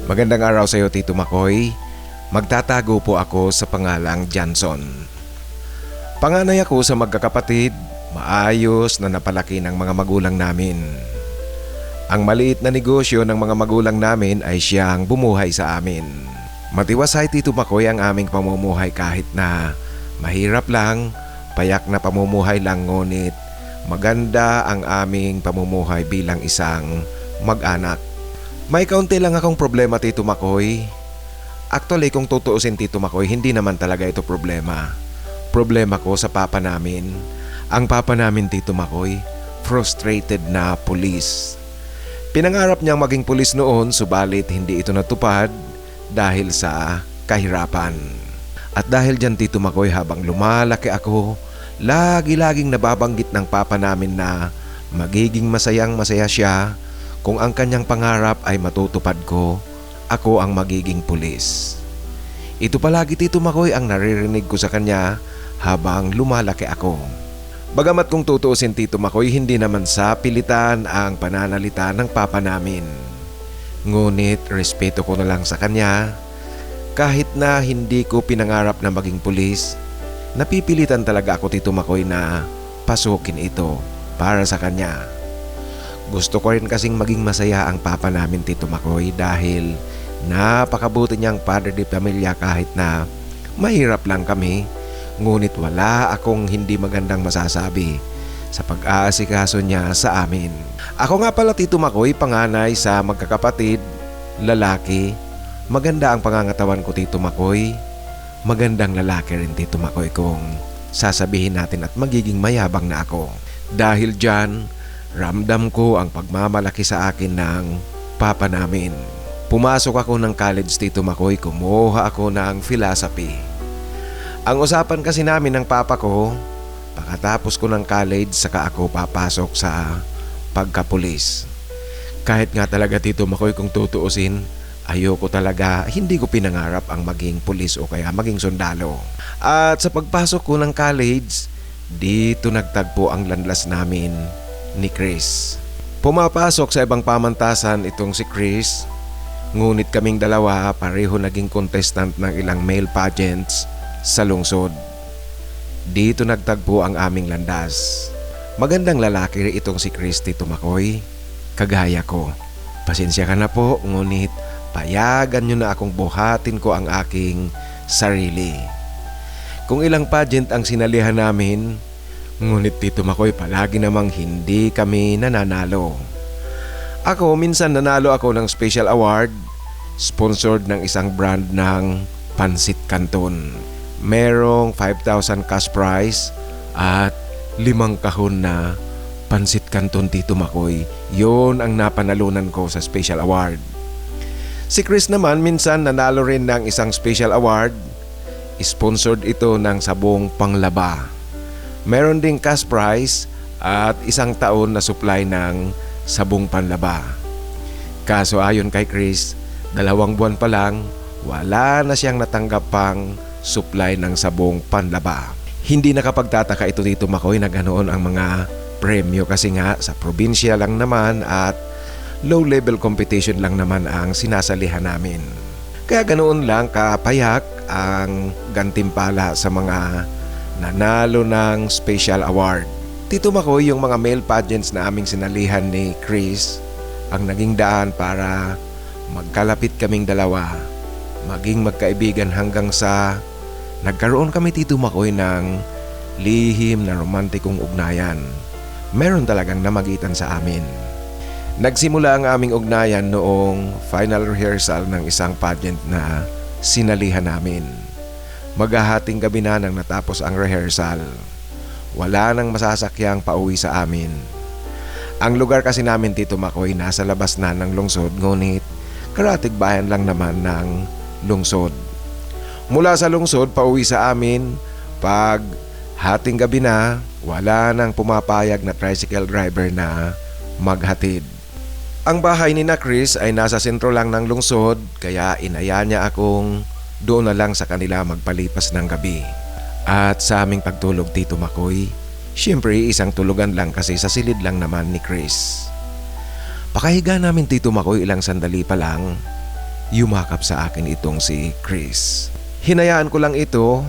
Magandang araw sa iyo, Tito Makoy. Magtatago po ako sa pangalang Johnson. Panganay ako sa magkakapatid, maayos na napalaki ng mga magulang namin. Ang maliit na negosyo ng mga magulang namin ay siyang bumuhay sa amin. Matiwasay, Tito Makoy, ang aming pamumuhay kahit na mahirap lang, payak na pamumuhay lang, ngunit maganda ang aming pamumuhay bilang isang mag-anak. May kaunti lang akong problema, Tito Makoy. Actually, kung tutuusin, Tito Makoy, hindi naman talaga ito problema. Problema ko sa papa namin. Ang papa namin, Tito Makoy, frustrated na pulis. Pinangarap niyang maging pulis noon, subalit hindi ito natupad dahil sa kahirapan. At dahil dyan, Tito Makoy, habang lumalaki ako, lagi-laging nababanggit ng papa namin na magiging masayang-masaya siya kung ang kanyang pangarap ay matutupad ko, ako ang magiging pulis. Ito palagi, Tito Makoy, ang naririnig ko sa kanya habang lumalaki ako. Bagamat kung tutuusin, Tito Makoy, hindi naman sa pilitan ang pananalita ng papa namin. Ngunit respeto ko na lang sa kanya. Kahit na hindi ko pinangarap na maging pulis, napipilitan talaga ako, Tito Makoy, na pasukin ito para sa kanya. Gusto ko rin kasing maging masaya ang papa namin, Tito Makoy, dahil napakabuti niyang padre de pamilya kahit na mahirap lang kami. Ngunit wala akong hindi magandang masasabi sa pag-aasikaso niya sa amin. Ako nga pala, Tito Makoy, panganay sa magkakapatid, lalaki. Maganda ang pangangatawan ko, Tito Makoy. Magandang lalaki rin, Tito Makoy, kung sasabihin natin, at magiging mayabang na ako. Dahil dyan, ramdam ko ang pagmamalaki sa akin ng papa namin. Pumasok ako ng college, Tito Makoy, kumuha ako ng philosophy. Ang usapan kasi namin ng papa ko, pagkatapos ko ng college, saka ako papasok sa pagkapulis. Kahit nga talaga, Tito Makoy, kung tutuusin, ayoko talaga, hindi ko pinangarap ang maging pulis o kaya maging sundalo. At sa pagpasok ko ng college, dito nagtagpo ang landas namin ni Chris. Pumapasok sa ibang pamantasan itong si Chris, ngunit kaming dalawa pareho naging contestant ng ilang male pageants sa lungsod. Dito nagtagpo ang aming landas. Magandang lalaki itong si Chris, Tito Makoy, kagaya ko. Pasensya ka na po, ngunit payagan nyo na akong buhatin ko ang aking sarili. Kung ilang pageant ang sinalihan namin, ngunit, Tito Makoy, palagi namang hindi kami nananalo. Ako, minsan nanalo ako ng special award, sponsored ng isang brand ng Pansit Canton. Merong 5,000 cash prize at 5 kahon na Pansit Canton, Tito Makoy. Yun ang napanalunan ko sa special award. Si Chris naman, minsan nanalo rin ng isang special award. Sponsored ito ng sabong panglaba. Meron ding cash prize at 1 taon na supply ng sabong panlaba. Kaso ayon kay Chris, 2 buwan pa lang, wala na siyang natanggap pang supply ng sabong panlaba. Hindi nakapagtataka ito, Tito Makoy, na ganoon ang mga premyo kasi nga sa probinsya lang naman at low level competition lang naman ang sinasalihan namin. Kaya ganoon lang kapayak ang gantimpala sa mga nanalo ng special award. Tito Makoy, yung mga male pageants na aming sinalihan ni Chris ang naging daan para magkalapit kaming dalawa, maging magkaibigan hanggang sa nagkaroon kami, Tito Makoy, ng lihim na romantikong ugnayan. Meron talagang namagitan sa amin. Nagsimula ang aming ugnayan noong final rehearsal ng isang pageant na sinalihan namin. Maghahating gabi na nang natapos ang rehearsal. Wala nang masasakyang pauwi sa amin. Ang lugar kasi namin, Tito Makoy, nasa labas na ng lungsod, ngunit karatig bayan lang naman ng lungsod. Mula sa lungsod pauwi sa amin, pag hating gabi na, wala nang pumapayag na tricycle driver na maghatid. Ang bahay ni na Chris ay nasa sentro lang ng lungsod, kaya inaya niya akong doon na lang sa kanila magpalipas ng gabi. At sa aming pagtulog, Tito Makoy, syempre isang tulugan lang kasi sa silid lang naman ni Chris. Pakahiga namin, Tito Makoy, ilang sandali pa lang, yumakap sa akin itong si Chris. Hinayaan ko lang ito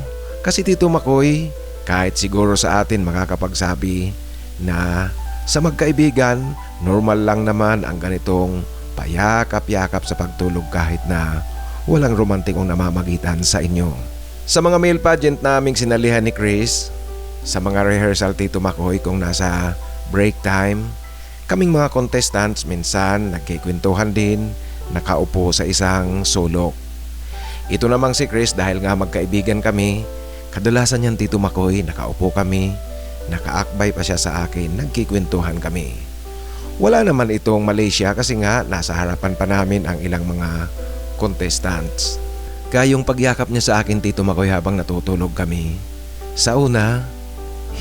kasi Tito Makoy, kahit siguro sa atin makakapagsabi na sa magkaibigan, normal lang naman ang ganitong payakap-yakap sa pagtulog kahit na walang romantikong namamagitan sa inyo. Sa mga male pageant naming sinalihan ni Chris, sa mga rehearsal Tito Makoy kung nasa break time, kaming mga contestants minsan nagkikwentuhan din, nakaupo sa isang sulok. Ito namang si Chris dahil nga magkaibigan kami, kadalasan yan Tito Makoy, nakaupo kami, nakaakbay pa siya sa akin, nagkikwentuhan kami. Wala naman itong Malaysia kasi nga nasa harapan pa namin ang ilang mga contestants. Kaya yung pagyakap niya sa akin Tito Makoy habang natutulog kami, sa una,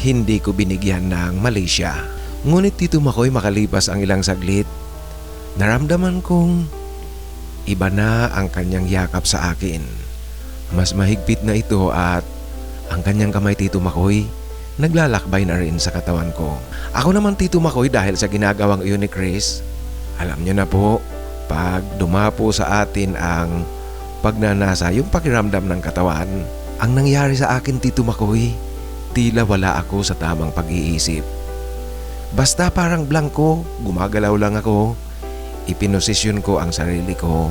hindi ko binigyan ng Malaysia. Ngunit Tito Makoy makalipas ang ilang saglit, naramdaman kong iba na ang kanyang yakap sa akin. Mas mahigpit na ito at ang kanyang kamay Tito Makoy naglalakbay na rin sa katawan ko. Ako naman Tito Makoy dahil sa ginagawang iyon ni Chris, alam niyo na po, pag dumapo sa atin ang pagnanasa, yung pakiramdam ng katawan, ang nangyari sa akin Tito Makoy, tila wala ako sa tamang pag-iisip. Basta parang blanko, gumagalaw lang ako, ipinosisyon ko ang sarili ko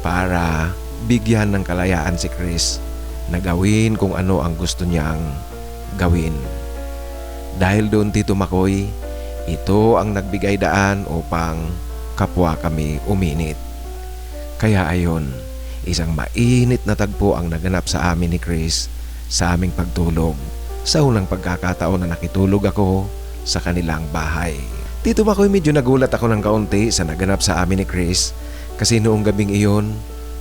para bigyan ng kalayaan si Chris na gawin kung ano ang gusto niyang gawin. Dahil doon Tito Makoy, ito ang nagbigay daan upang kapwa kami uminit. Kaya ayon, isang mainit na tagpo ang naganap sa amin ni Chris sa aming pagtulog sa unang pagkakataon na nakitulog ako sa kanilang bahay. Tito Makoy, medyo nagulat ako ng kaunti sa naganap sa amin ni Chris kasi noong gabing iyon,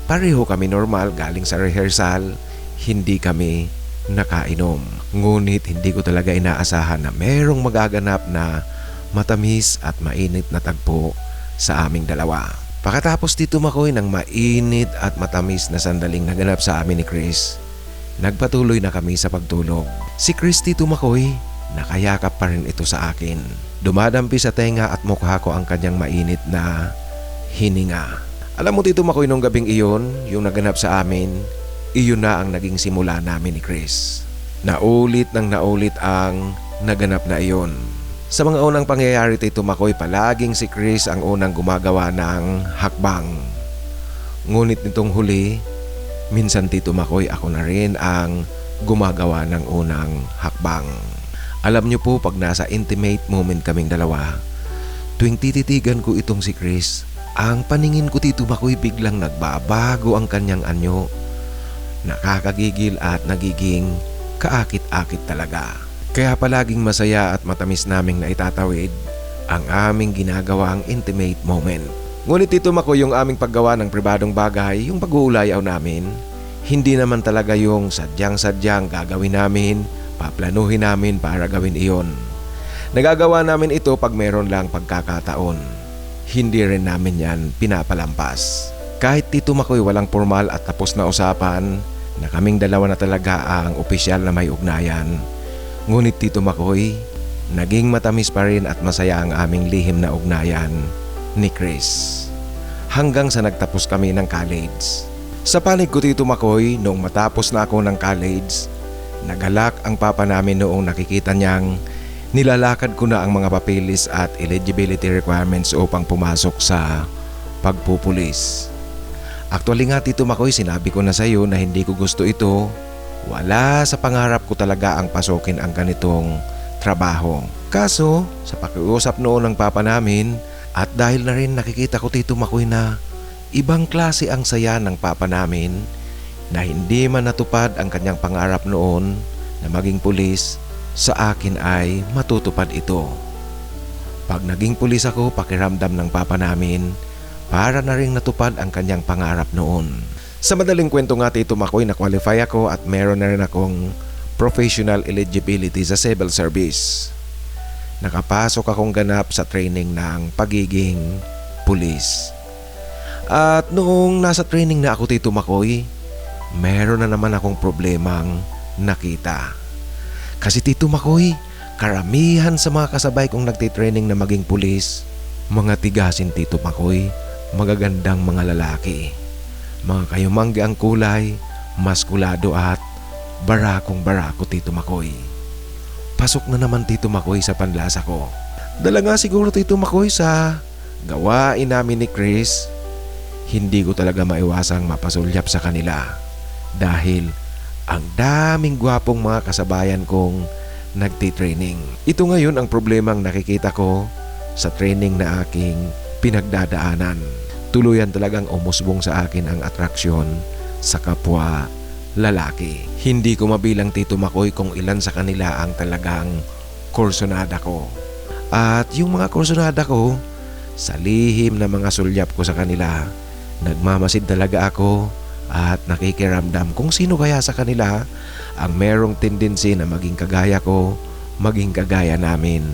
pareho kami normal galing sa rehearsal, hindi kami nakainom. Ngunit hindi ko talaga inaasahan na merong magaganap na matamis at mainit na tagpo sa aming dalawa. Pagkatapos Tito Makoy ng mainit at matamis na sandaling naganap sa amin ni Chris, nagpatuloy na kami sa pagtulog. Si Chris Tito Makoy, nakayakap pa rin ito sa akin. Dumadampi sa tenga at mukha ko ang kanyang mainit na hininga. Alam mo Tito Makoy, nung gabing iyon, yung naganap sa amin, iyon na ang naging simula namin ni Chris. Naulit nang naulit ang naganap na iyon. Sa mga unang pangyayari Tito Makoy, palaging si Chris ang unang gumagawa ng hakbang. Ngunit nitong huli, minsan Tito Makoy ako na rin ang gumagawa ng unang hakbang. Alam niyo po, pag nasa intimate moment kaming dalawa, tuwing tititigan ko itong si Chris, ang paningin ko Tito Makoy biglang nagbabago ang kanyang anyo. Nakakagigil at nagiging kaakit-akit talaga. Kaya palaging masaya at matamis naming naitatawid ang aming ginagawang intimate moment. Ngunit Tito Makoy, yung aming paggawa ng pribadong bagay, yung pag-uulayaw namin, hindi naman talaga yung sadyang-sadyang gagawin namin, paplanuhin namin para gawin iyon. Nagagawa namin ito pag meron lang pagkakataon. Hindi rin namin yan pinapalampas. Kahit Tito Makoy walang formal at tapos na usapan na kaming dalawa na talaga ang opisyal na may ugnayan, ngunit Tito Makoy, naging matamis pa rin at masaya ang aming lihim na ugnayan ni Chris. Hanggang sa nagtapos kami ng college. Sa panig ko Tito Makoy, noong matapos na ako ng college, nagalak ang papa namin noong nakikita niyang nilalakad ko na ang mga papeles at eligibility requirements upang pumasok sa pagpupulis. Actually nga Tito Makoy, sinabi ko na sa iyo na hindi ko gusto ito. Wala sa pangarap ko talaga ang pasukin ang ganitong trabaho. Kaso, sa pakiusap noon ng papa namin at dahil na rin nakikita ko Tito Makoy na ibang klase ang saya ng papa namin na hindi man natupad ang kanyang pangarap noon na maging pulis, sa akin ay matutupad ito. Pag naging pulis ako, pakiramdam ng papa namin, para na rin natupad ang kanyang pangarap noon. Sa madaling kwento nga Tito Makoy, na-qualify ako at meron na rin akong professional eligibility sa civil service. Nakapasok akong ganap sa training ng pagiging pulis. At noong nasa training na ako Tito Makoy, meron na naman akong problemang nakita. Kasi Tito Makoy, karamihan sa mga kasabay kong nagtitraining na maging pulis, mga tigasin Tito Makoy, magagandang mga lalaki. Mga kayumanggi ang kulay, maskulado at barakong barako, Tito Makoy. Pasok na naman, Tito Makoy, sa panlasa ko. Dala nga siguro, Tito Makoy, sa gawain namin ni Chris. Hindi ko talaga maiwasang mapasulyap sa kanila dahil ang daming gwapong mga kasabayan kong nagtitraining. Ito ngayon ang problemang nakikita ko sa training na aking pinagdadaanan. Tuluyan talagang umusbong sa akin ang atraksyon sa kapwa lalaki. Hindi ko mabilang, Tito Makoy, kung ilan sa kanila ang talagang kursonada ko. At yung mga kursonada ko, sa lihim na mga sulyap ko sa kanila, nagmamasid talaga ako at nakikiramdam kung sino kaya sa kanila ang merong tendency na maging kagaya ko, maging kagaya namin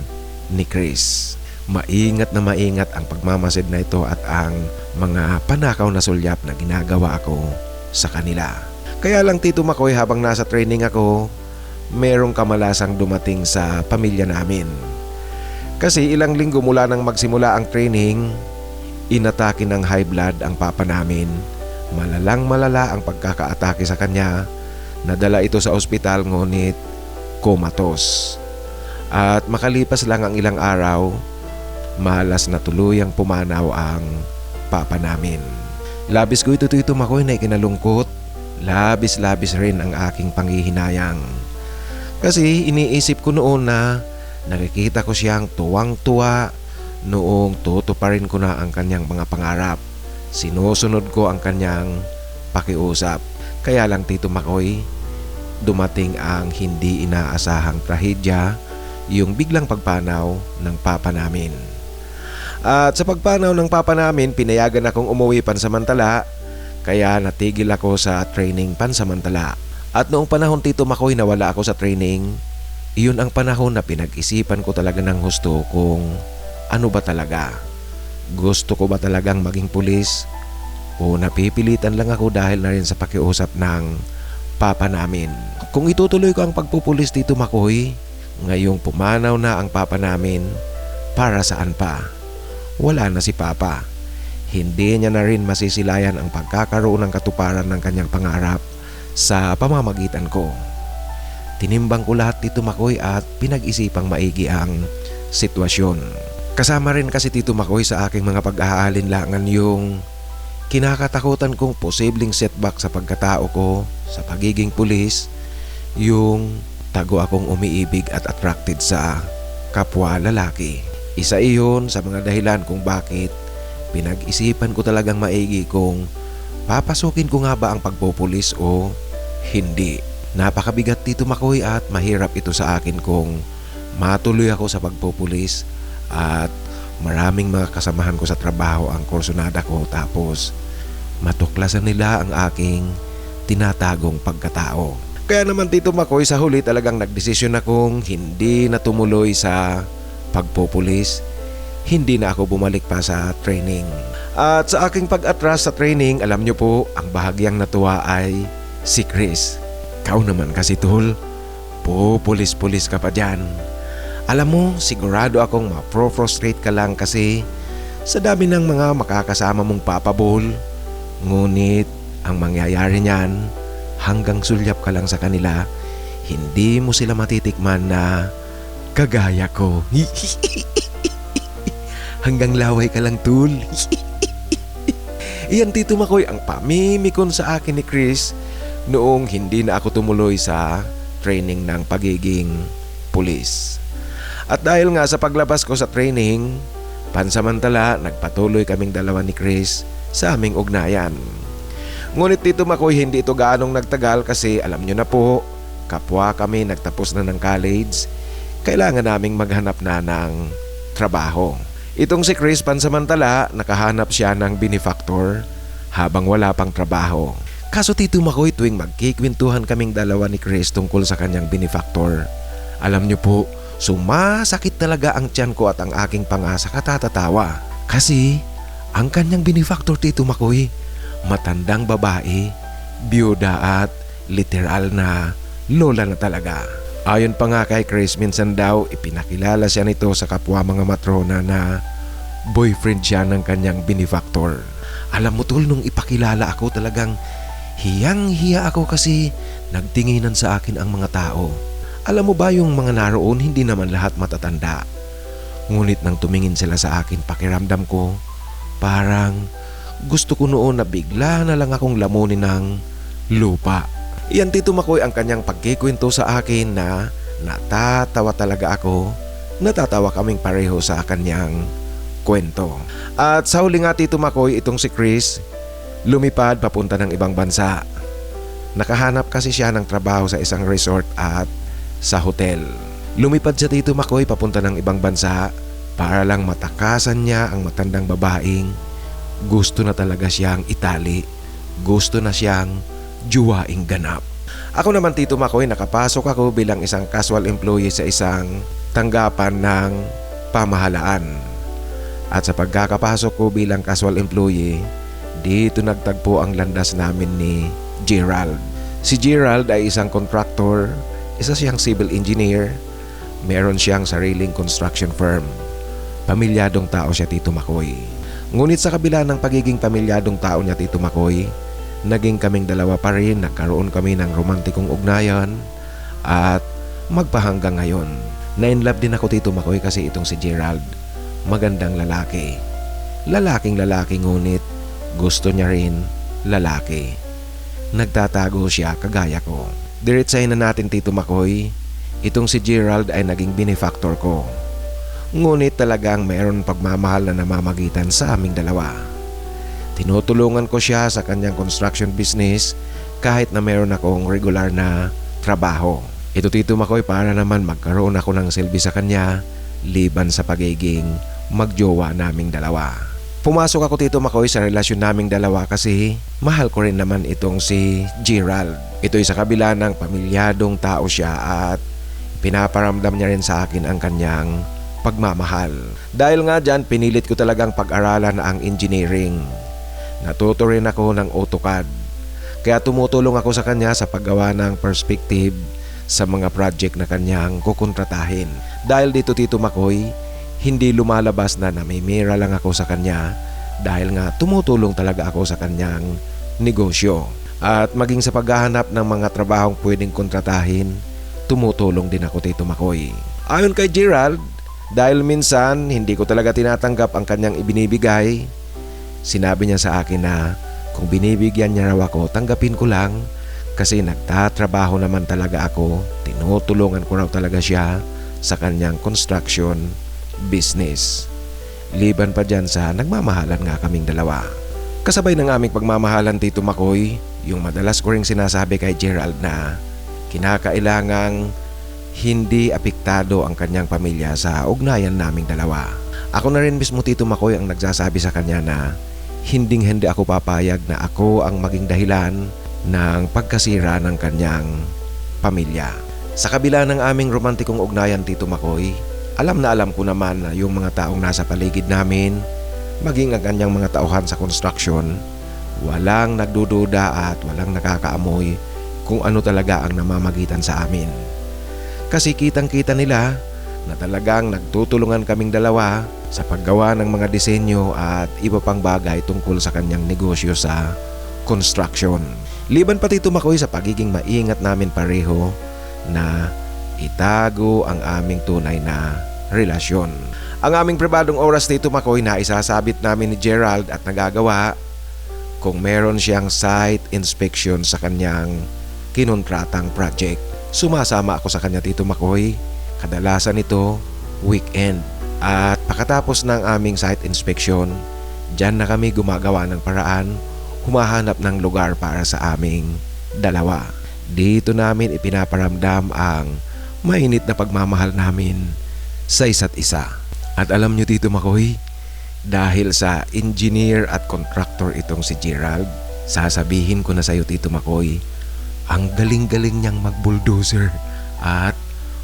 ni Chris. Maingat na maingat ang pagmamasid na ito at ang mga panakaw na sulyap na ginagawa ako sa kanila. Kaya lang, Tito Makoy, habang nasa training ako, merong kamalasang dumating sa pamilya namin. Kasi ilang linggo mula nang magsimula ang training, inatake ng high blood ang papa namin. Malalang malala ang pagkakaatake sa kanya. Nadala ito sa ospital ngunit comatose. At makalipas lang ang ilang araw, malas na tuluyang pumanaw ang papa namin. Labis ko ito, Tito Makoy, na ikinalungkot. Labis-labis rin ang aking panghihinayang. Kasi iniisip ko noon na nakikita ko siyang tuwang-tuwa noong tutuparin ko na ang kanyang mga pangarap. Sinusunod ko ang kanyang pakiusap. Kaya lang, Tito Makoy, dumating ang hindi inaasahang trahedya, yung biglang pagpanaw ng papa namin. At sa pagpanaw ng papa namin, pinayagan akong umuwi pansamantala, kaya natigil ako sa training pansamantala. At noong panahon, Tito Makoy, nawala ako sa training, iyon ang panahon na pinag-isipan ko talaga ng husto kung ano ba talaga. Gusto ko ba talagang maging pulis o napipilitan lang ako dahil na rin sa pakiusap ng papa namin. Kung itutuloy ko ang pagpupulis, Tito Makoy, ngayong pumanaw na ang papa namin, para saan pa? Wala na si papa. Hindi niya na rin masisilayan ang pagkakaroon ng katuparan ng kanyang pangarap sa pamamagitan ko. Tinimbang ko lahat, Tito Makoy, at pinag-isipang maigi ang sitwasyon. Kasama rin kasi, Tito Makoy, sa aking mga pag-aalinlangan yung kinakatakutan kong posibleng setback sa pagkatao ko sa pagiging pulis, yung tago akong umiibig at attracted sa kapwa lalaki. Isa iyon sa mga dahilan kung bakit pinag-isipan ko talagang maigi kung papasukin ko nga ba ang pagpupulis o hindi. Napakabigat, Tito Makoy, at mahirap ito sa akin kung matuloy ako sa pagpupulis at maraming mga kasamahan ko sa trabaho ang kursonada ko, tapos matuklasan nila ang aking tinatagong pagkatao. Kaya naman, Tito Makoy, sa huli talagang nagdesisyon akong hindi na tumuloy sa pagpupulis. Hindi na ako bumalik pa sa training. At sa aking pag-atras sa training, alam nyo po, ang bahagyang natuwa ay si Chris. Kau naman kasi, tol, pupulis-pulis ka pa dyan. Alam mo, sigurado akong ma-frustrate ka lang kasi sa dami ng mga makakasama mong papabol. Ngunit ang mangyayari niyan, hanggang sulyap ka lang sa kanila, hindi mo sila matitikman na kagaya ko. Hanggang laway ka lang, tol. Iyan, Tito Makoy, ang pamimikon sa akin ni Chris noong hindi na ako tumuloy sa training ng pagiging pulis. At dahil nga sa paglabas ko sa training, pansamantala nagpatuloy kaming dalawa ni Chris sa aming ugnayan. Ngunit, Tito Makoy, hindi ito gaanong nagtagal kasi alam nyo na po, kapwa kami nagtapos na ng college, kailangan naming maghanap na ng trabaho. Itong si Chris, pansamantala, nakahanap siya ng benefactor habang wala pang trabaho. Kaso, Tito Makoy, tuwing magkikwentuhan kaming dalawa ni Chris tungkol sa kanyang benefactor, alam niyo po, sumasakit talaga ang tiyan ko at ang aking panga sa katatatawa. Kasi, ang kanyang benefactor, Tito Makoy, matandang babae, biyuda at literal na lola na talaga. Ayon pa nga kay Chris, minsan daw ipinakilala siya nito sa kapwa mga matrona na boyfriend siya ng kanyang benefactor. Alam mo tol, nung ipakilala ako talagang hiyang-hiya ako kasi nagtinginan sa akin ang mga tao. Alam mo ba yung mga naroon hindi naman lahat matatanda. Ngunit nang tumingin sila sa akin, pakiramdam ko parang gusto ko noon na bigla na lang akong lamunin ng lupa. Iyan Tito Makoy ang kanyang pagkikwento sa akin na natatawa talaga ako. Natatawa kaming pareho sa kanyang kwento. At sa huli nga Tito Makoy, itong si Chris lumipad papunta ng ibang bansa. Nakahanap kasi siya ng trabaho sa isang resort at sa hotel. Lumipad siya Tito Makoy papunta ng ibang bansa para lang matakasan niya ang matandang babaeng gusto na talaga siyang itali. Gusto na siyang juwaing ganap. Ako naman Tito Makoy, nakapasok ako bilang isang casual employee sa isang tanggapan ng pamahalaan. At sa pagkakapasok ko bilang casual employee, dito nagtagpo ang landas namin ni Gerald. Si Gerald ay isang contractor, isa siyang civil engineer, meron siyang sariling construction firm. Pamilyadong tao siya Tito Makoy. Ngunit sa kabila ng pagiging pamilyadong tao niya Tito Makoy, naging kaming dalawa pa rin, nagkaroon kami ng romantikong ugnayan at magpahanggang ngayon. Na-inlove din ako Tito Makoy kasi itong si Gerald, magandang lalaki. Lalaking lalaki ngunit gusto niya rin lalaki. Nagtatago siya kagaya ko. Diretsahin na natin Tito Makoy, itong si Gerald ay naging benefactor ko. Ngunit talagang mayroon pagmamahal na namamagitan sa aming dalawa. Tinutulungan ko siya sa kanyang construction business kahit na mayroon akong regular na trabaho. Ito Tito Makoy para naman magkaroon ako ng silbi sa kanya liban sa pagiging magjowa naming dalawa. Pumasok ako Tito Makoy sa relasyon naming dalawa kasi mahal ko rin naman itong si Gerald. Ito'y sa kabila ng pamilyadong tao siya at pinaparamdam niya rin sa akin ang kanyang pagmamahal. Dahil nga dyan, pinilit ko talagang pag-aralan ang engineering. Natuto rin ako ng AutoCAD. Kaya tumutulong ako sa kanya sa paggawa ng perspective sa mga project na kanyang kukontratahin. Dahil dito Tito Makoy, hindi lumalabas na namimira lang ako sa kanya dahil nga tumutulong talaga ako sa kanyang negosyo. At maging sa paghahanap ng mga trabahong pwedeng kontratahin, tumutulong din ako Tito Makoy. Ayon kay Gerald, dahil minsan hindi ko talaga tinatanggap ang kanyang ibinibigay, sinabi niya sa akin na kung binibigyan niya raw ako, tanggapin ko lang kasi nagtatrabaho naman talaga ako, tinutulungan ko raw talaga siya sa kanyang construction business. Liban pa dyan sa nagmamahalan nga kaming dalawa. Kasabay ng aming pagmamahalan Tito Makoy, yung madalas ko ring sinasabi kay Gerald na kinakailangang hindi apektado ang kanyang pamilya sa ugnayan naming dalawa. Ako na rin mismo Tito Makoy ang nagsasabi sa kanya na hindi ako papayag na ako ang maging dahilan ng pagkasira ng kanyang pamilya. Sa kabila ng aming romantikong ugnayan Tito Makoy, alam na alam ko naman na yung mga taong nasa paligid namin, maging ang kanyang mga tauhan sa construction, walang nagdududa at walang nakakaamoy kung ano talaga ang namamagitan sa amin. Kasi kitang-kita nila na talagang nagtutulungan kaming dalawa sa paggawa ng mga disenyo at iba pang bagay tungkol sa kanyang negosyo sa construction. Liban pa Tito Makoy sa pagiging maingat namin pareho na itago ang aming tunay na relasyon. Ang aming pribadong oras Tito Makoy na isasabit namin ni Gerald at nagagawa kung meron siyang site inspection sa kanyang kinontratang project. Sumasama ako sa kanya Tito Makoy, kadalasan ito weekend. At pagkatapos ng aming site inspection, dyan na kami gumagawa ng paraan, humahanap ng lugar para sa aming dalawa. Dito namin ipinaparamdam ang mainit na pagmamahal namin sa isa't isa. At alam nyo Tito Makoy, dahil sa engineer at contractor itong si Gerald, sasabihin ko na sa iyo Tito Makoy, ang galing-galing niyang mag-bulldozer at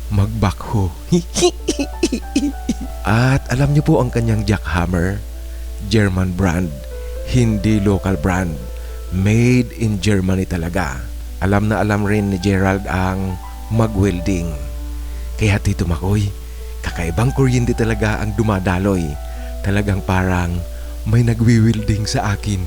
mag-backhoe. At alam niyo po ang kanyang jackhammer, German brand, hindi local brand, made in Germany talaga. Alam na alam rin ni Gerald ang mag-welding. Kaya Tito Makoy, kakaibang kuryente talaga ang dumadaloy Talagang parang may nagwi-wielding sa akin.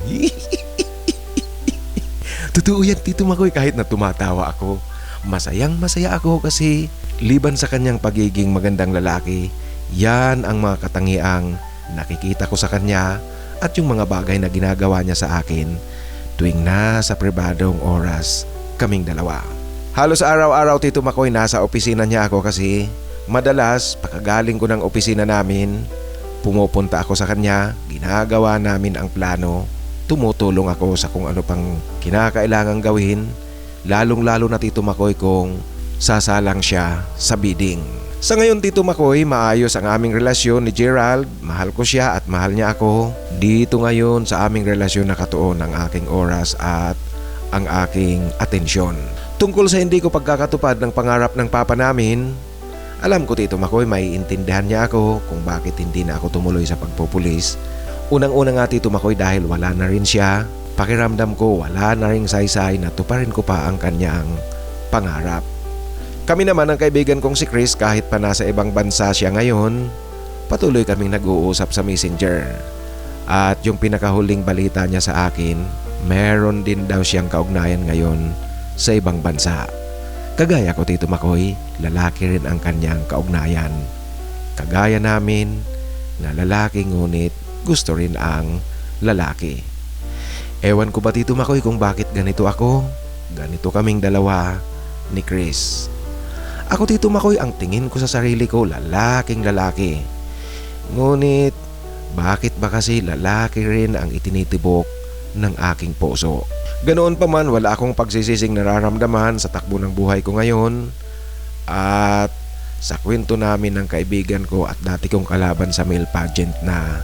Totoo yan, Tito Makoy, kahit na tumatawa ako. Masayang masaya ako kasi liban sa kanyang pagiging magandang lalaki, yan ang mga katangiang nakikita ko sa kanya at yung mga bagay na ginagawa niya sa akin tuwing nasa pribadong oras kaming dalawa. Halos araw-araw, Tito Makoy, nasa opisina niya ako kasi madalas pagkagaling ko ng opisina namin, pumupunta ako sa kanya, ginagawa namin ang plano, tumutulong ako sa kung ano pang kinakailangang gawin, lalong-lalo na, Tito Makoy, kung sasalang siya sa bidding. Sa ngayon, Tito Makoy, maayos ang aming relasyon ni Gerald. Mahal ko siya at mahal niya ako. Dito ngayon sa aming relasyon nakatuon ang aking oras at ang aking atensyon. Tungkol sa hindi ko pagkakatupad ng pangarap ng papa namin, alam ko, Tito Makoy, may intindihan niya ako kung bakit hindi na ako tumuloy sa pagpupulis. Unang-una nga, Tito Makoy, dahil wala na rin siya. Pakiramdam ko wala na ring saysay na tuparin ko pa ang kanyang pangarap. Kami naman ang kaibigan kong si Chris, kahit pa nasa ibang bansa siya ngayon, patuloy kaming nag-uusap sa Messenger. At yung pinakahuling balita niya sa akin, meron din daw siyang kaugnayan ngayon sa ibang bansa. Kagaya ko, Tito Makoy, lalaki rin ang kanyang kaugnayan. Kagaya namin na lalaki, ngunit gusto rin ang lalaki. Ewan ko ba, Tito Makoy, kung bakit ganito ako? Ganito kaming dalawa ni Chris. Ako, Tito Makoy, ang tingin ko sa sarili ko, lalaking lalaki. Ngunit bakit ba kasi lalaki rin ang itinitibok ng aking puso? Ganoon pa man, wala akong pagsisising nararamdaman sa takbo ng buhay ko ngayon at sa kwento namin ng kaibigan ko at dati kong kalaban sa male pageant na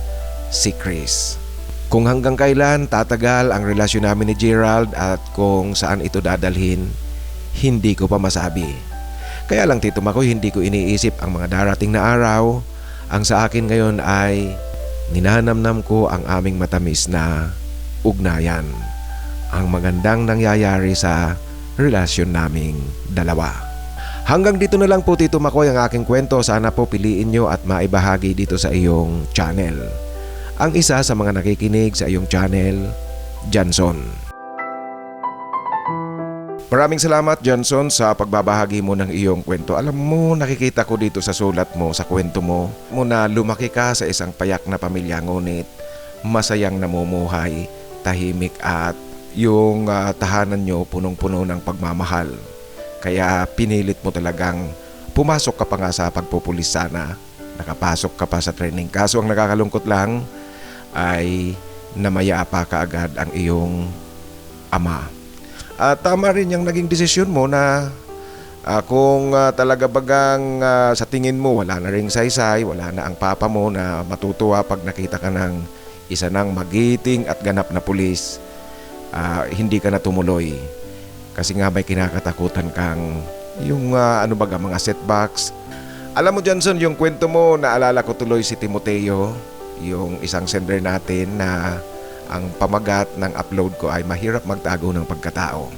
si Chris. Kung hanggang kailan tatagal ang relasyon namin ni Gerald at kung saan ito dadalhin, hindi ko pa masabi. Kaya lang, Tito Makoy, hindi ko iniisip ang mga darating na araw. Ang sa akin ngayon ay ninanamnam ko ang aming matamis na ugnayan. Ang magandang nangyayari sa relasyon naming dalawa. Hanggang dito na lang po, Tito Makoy, ang aking kwento. Sana po piliin nyo at maibahagi dito sa iyong channel. Ang isa sa mga nakikinig sa iyong channel, Johnson. Maraming salamat, Johnson, sa pagbabahagi mo ng iyong kwento. Alam mo, nakikita ko dito sa sulat mo, sa kwento mo, na lumaki ka sa isang payak na pamilya, ngunit masayang namumuhay, tahimik, at yung tahanan nyo punong-puno ng pagmamahal. Kaya pinilit mo talagang pumasok ka pa nga sa pagpupulis sana. Nakapasok ka pa sa training. Kaso ang nakakalungkot lang ay namaya pa kaagad ang iyong ama. At tama rin yung naging desisyon mo na kung talaga bagang sa tingin mo wala na ring saysay, wala na ang papa mo na matutuwa pag nakita ka ng isa ng magiting at ganap na pulis, hindi ka na tumuloy. Kasi nga may kinakatakutan kang yung mga setbacks. Alam mo, Johnson, yung kwento mo, naalala ko tuloy si Timoteo, yung isang sender natin na ang pamagat ng upload ko ay mahirap magtago ng pagkatao.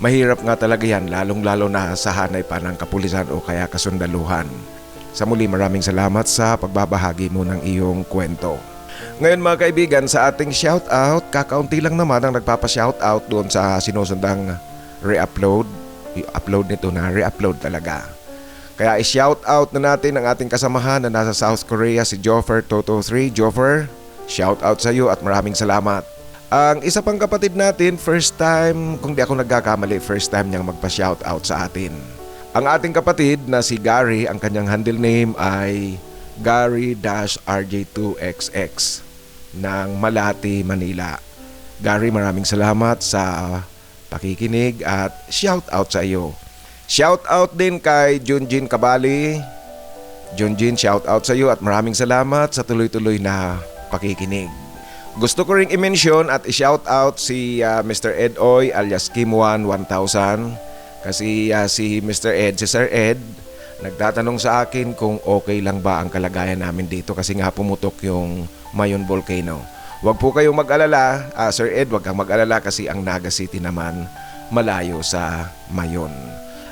Mahirap nga talaga yan, lalong-lalo na sa hanay pa ng kapulisan o kaya kasundaluhan. Sa muli, maraming salamat sa pagbabahagi mo ng iyong kwento. Ngayon, mga kaibigan, sa ating shoutout, kakaunti lang naman ang nagpapa-shoutout doon sa sinusundang re-upload. I-upload nito na re-upload talaga. Kaya i-shoutout na natin ang ating kasamahan na nasa South Korea, si Joffer Toto3. Joffer, shoutout sa iyo at maraming salamat. Ang isa pang kapatid natin, first time, kung di ako nagkakamali, first time niyang magpa-shoutout sa atin. Ang ating kapatid na si Gary, ang kanyang handle name ay Gary-RJ2XX ng Malati, Manila. Gary, maraming salamat sa pakikinig at shoutout sa iyo. Shoutout din kay Junjin Kabali. Junjin, shoutout sa iyo at maraming salamat sa tuloy-tuloy na pakikinig. Gusto ko ring i-mention at i-shoutout si Mr. Ed Oy alias Kim1 1000 kasi si Mr. Ed, si Sir Ed, nagtatanong sa akin kung okay lang ba ang kalagayan namin dito kasi nga pumutok yung Mayon Volcano. Huwag po kayong mag-alala, Sir Ed, huwag kang mag-alala kasi ang Naga City naman malayo sa Mayon.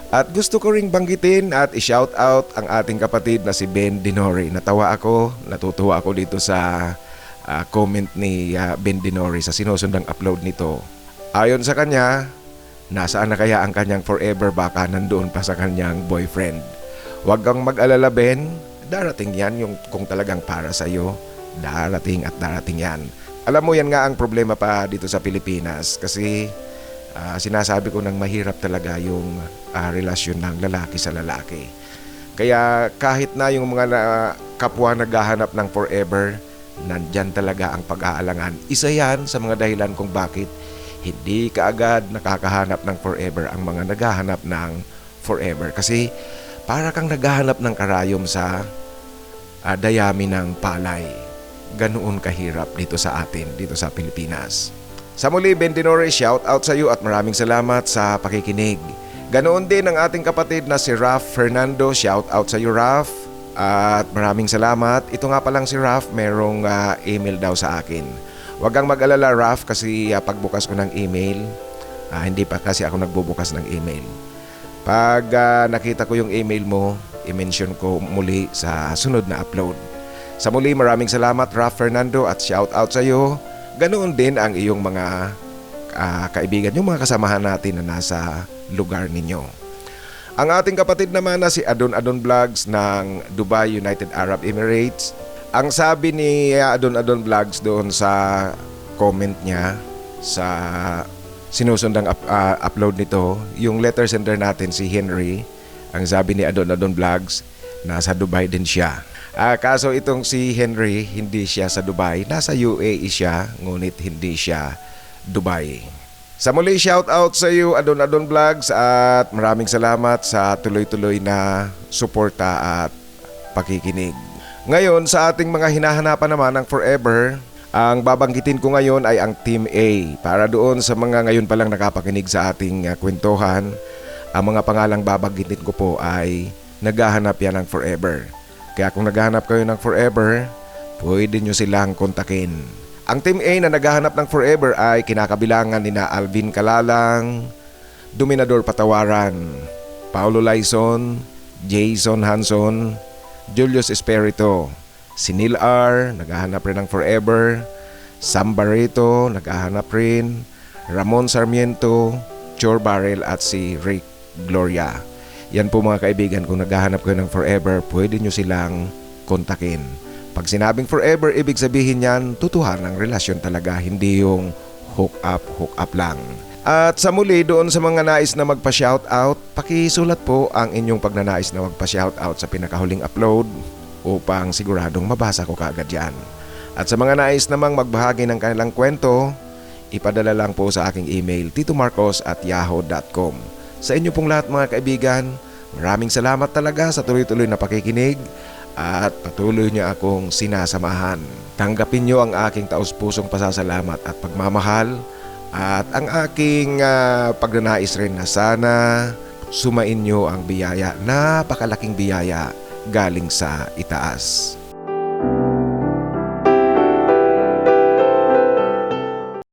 At gusto ko ring banggitin at i-shout out ang ating kapatid na si Ben Dinori. Natutuwa ako dito sa comment ni Ben Dinori sa sinusundang upload nito. Ayon sa kanya, nasaan na kaya ang kanyang forever, baka nandoon pa sa kanyang boyfriend. Huwag kang mag-alala, Ben, darating yan yung kung talagang para sa'yo. Darating at darating yan. Alam mo, yan nga ang problema pa dito sa Pilipinas kasi sinasabi ko nang mahirap talaga yung relasyon ng lalaki sa lalaki. Kaya kahit na yung mga kapwa naghahanap ng forever, nandyan talaga ang pag-aalangan. Isa yan sa mga dahilan kung bakit hindi kaagad nakakahanap ng forever ang mga naghahanap ng forever. Kasi para kang naghahanap ng karayom sa dayami ng palay. Ganoon kahirap dito sa atin, dito sa Pilipinas. Sa muli, Ben Dinore, shout out sa iyo at maraming salamat sa pakikinig. Ganoon din ang ating kapatid na si Raf Fernando, shout out sa iyo, Raf. At maraming salamat. Ito nga palang si Raf, merong email daw sa akin. Huwag kang mag-alala, Raf, kasi pagbukas ko ng email, hindi pa kasi ako nagbubukas ng email. Pag nakita ko yung email mo, i-mention ko muli sa sunod na upload. Sa muli, maraming salamat, Raf Fernando, at shout out sa iyo. Ganoon din ang iyong mga kaibigan, yung mga kasamahan natin na nasa lugar ninyo. Ang ating kapatid naman na si Adon Adon Vlogs ng Dubai, United Arab Emirates. Ang sabi ni Adon Adon Vlogs doon sa comment niya sa sinusundang upload nito, yung letter sender natin si Henry, ang sabi ni Adon Adon Vlogs, nasa Dubai din siya. Kaso itong si Henry, hindi siya sa Dubai, nasa UAE siya, ngunit hindi siya Dubai. Sa muli, shout out sa iyo, Adon Adon Vlogs, at maraming salamat sa tuloy-tuloy na suporta at pakikinig. Ngayon, sa ating mga hinahanapan naman ng forever, ang babanggitin ko ngayon ay ang Team A. Para doon sa mga ngayon palang nakapakinig sa ating kwentuhan, ang mga pangalang babanggitin ko po ay naghahanap yan ng forever. Kaya kung naghahanap kayo ng forever, pwede nyo silang kontakin. Ang Team A na naghahanap ng forever ay kinakabilangan ni na Alvin Kalalang, Dominador Patawaran, Paulo Laison, Jason Hanson, Julius Espirito, Sinil R, naghahanap rin ng forever, Sam Barreto, naghahanap rin, Ramon Sarmiento, Chor Barrel at si Rick Gloria. Yan po mga kaibigan, kung naghahanap kayo ng forever, pwede nyo silang kontakin. Pag sinabing forever, ibig sabihin yan, tutuhan ng relasyon talaga, hindi yung hook up lang. At sa muli, doon sa mga nais na magpa-shoutout, pakisulat po ang inyong pagnanais na magpa-shoutout sa pinakahuling upload upang siguradong mabasa ko kaagad yan. At sa mga nais namang magbahagi ng kanilang kwento, ipadala lang po sa aking email, titomarcos@yahoo.com. Sa inyo pong lahat mga kaibigan, maraming salamat talaga sa tuloy-tuloy na pakikinig at patuloy niyo akong sinasamahan. Tanggapin niyo ang aking taus-pusong pasasalamat at pagmamahal. At ang aking pagnanais rin na sana sumain nyo ang biyaya, napakalaking biyaya galing sa itaas.